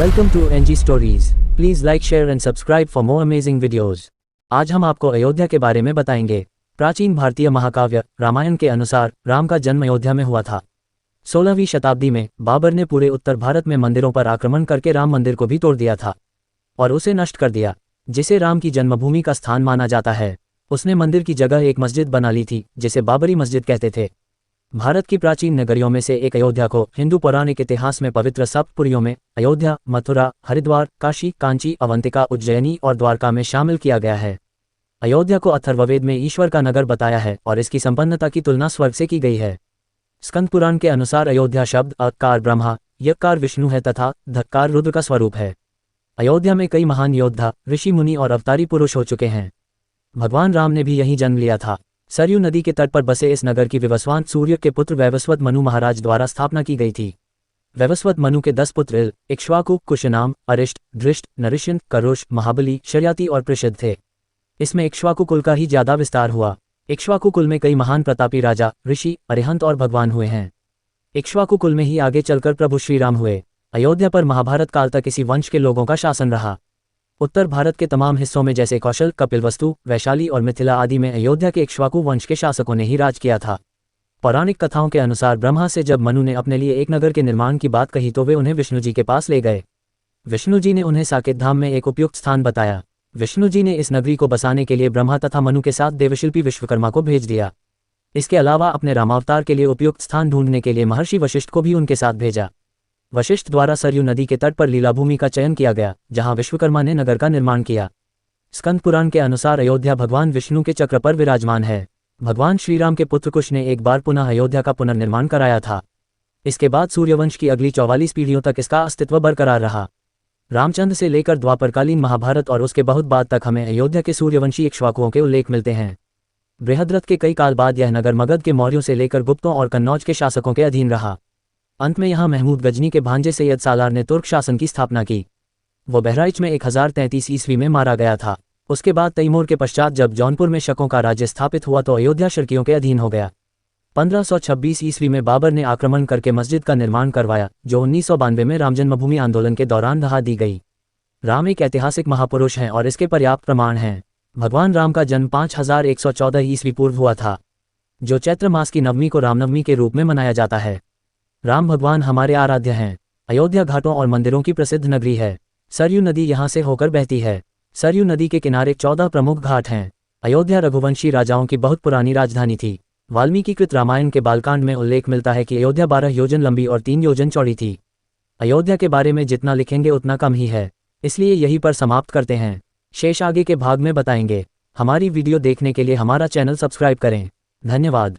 Welcome to NG stories. Please like, share and subscribe for more amazing videos. आज हम आपको अयोध्या के बारे में बताएंगे। प्राचीन भारतीय महाकाव्य रामायण के अनुसार राम का जन्म अयोध्या में हुआ था। 16वीं शताब्दी में बाबर ने पूरे उत्तर भारत में मंदिरों पर आक्रमण करके राम मंदिर को भी तोड़ दिया था और उसे नष्ट कर दिया, जिसे राम की जन्मभूमि का स्थान माना जाता है। उसने मंदिर की जगह एक मस्जिद बना ली थी, जिसे बाबरी मस्जिद कहते थे। भारत की प्राचीन नगरियों में से एक अयोध्या को हिंदू पौराणिक इतिहास में पवित्र सप्तपुरियों में अयोध्या, मथुरा, हरिद्वार, काशी, कांची, अवंतिका, उज्जैनी और द्वारका में शामिल किया गया है। अयोध्या को अथर्ववेद में ईश्वर का नगर बताया है और इसकी संपन्नता की तुलना स्वर्ग से की गई है। स्कंद पुराण के अनुसार अयोध्या शब्द अकार ब्रह्मा, यकार विष्णु है तथा धक्कार रुद्र का स्वरूप है। अयोध्या में कई महान योद्धा, ऋषि मुनि और अवतारी पुरुष हो चुके हैं। भगवान राम ने भी यहीं जन्म लिया था। सरयू नदी के तट पर बसे इस नगर की विवस्वान सूर्य के पुत्र वैवस्वत मनु महाराज द्वारा स्थापना की गई थी। वैवस्वत मनु के 10 पुत्र इल, इक्ष्वाकु, कुशनाम, अरिष्ट, धृष्ट, नरिशन, करुष, महाबली, शर्याति और प्रसिद्ध थे। इसमें इक्ष्वाकु कुल का ही ज्यादा विस्तार हुआ। इक्ष्वाकु कुल में कई महान प्रतापी राजा, ऋषि, अरिहंत और भगवान हुए हैं। इक्ष्वाकु कुल में ही आगे चलकर प्रभु श्री राम हुए। अयोध्या पर महाभारत काल तक इसी वंश के लोगों का शासन रहा। उत्तर भारत के तमाम हिस्सों में जैसे कौशल, कपिलवस्तु, वैशाली और मिथिला आदि में अयोध्या के इक्ष्वाकु वंश के शासकों ने ही राज किया था। पौराणिक कथाओं के अनुसार ब्रह्मा से जब मनु ने अपने लिए एक नगर के निर्माण की बात कही तो वे उन्हें विष्णु जी के पास ले गए। विष्णु जी ने उन्हें साकेत धाम में एक उपयुक्त स्थान बताया। विष्णु जी ने इस नगरी को बसाने के लिए ब्रह्मा तथा मनु के साथ देवशिल्पी विश्वकर्मा को भेज दिया। इसके अलावा अपने रामावतार के लिए उपयुक्त स्थान ढूंढने के लिए महर्षि वशिष्ठ को भी उनके साथ भेजा। वशिष्ठ द्वारा सरयू नदी के तट पर लीलाभूमि का चयन किया गया, जहां विश्वकर्मा ने नगर का निर्माण किया। स्कंद पुराण के अनुसार अयोध्या भगवान विष्णु के चक्र पर विराजमान है। भगवान श्रीराम के पुत्र कुश ने एक बार पुनः अयोध्या का पुनर्निर्माण कराया था। इसके बाद सूर्यवंश की अगली 44 पीढ़ियों तक इसका अस्तित्व बरकरार रहा। रामचंद्र से लेकर द्वापरकालीन महाभारत और उसके बहुत बाद तक हमें अयोध्या के सूर्यवंशी इक्ष्वाकुओं के उल्लेख मिलते हैं। बृहद्रथ के कई काल बाद यह नगर मगध के मौर्यों से लेकर गुप्तों और कन्नौज के शासकों के अधीन रहा। अंत में यहाँ महमूद गजनी के भांजे सैयद सालार ने तुर्क शासन की स्थापना की। वो बहराइच में 1033 ईस्वी में मारा गया था। उसके बाद तैमूर के पश्चात जब जौनपुर में शकों का राज्य स्थापित हुआ तो अयोध्या शर्कियों के अधीन हो गया। 1526 ईस्वी में बाबर ने आक्रमण करके मस्जिद का निर्माण करवाया, जो 1992 में राम जन्मभूमि आंदोलन के दौरान ढहा दी गई। राम एक ऐतिहासिक महापुरुष हैं और इसके पर्याप्त प्रमाण हैं। भगवान राम का जन्म 5114 ईस्वी पूर्व हुआ था, जो चैत्र मास की नवमी को रामनवमी के रूप में मनाया जाता है। राम भगवान हमारे आराध्य हैं। अयोध्या घाटों और मंदिरों की प्रसिद्ध नगरी है। सरयू नदी यहाँ से होकर बहती है। सरयू नदी के किनारे 14 प्रमुख घाट हैं। अयोध्या रघुवंशी राजाओं की बहुत पुरानी राजधानी थी। वाल्मीकिकृत रामायण के बालकांड में उल्लेख मिलता है कि अयोध्या 12 योजन लंबी और 3 योजन चौड़ी थी। अयोध्या के बारे में जितना लिखेंगे उतना कम ही है, इसलिए यहीं पर समाप्त करते हैं। शेष आगे के भाग में बताएंगे। हमारी वीडियो देखने के लिए हमारा चैनल सब्सक्राइब करें। धन्यवाद।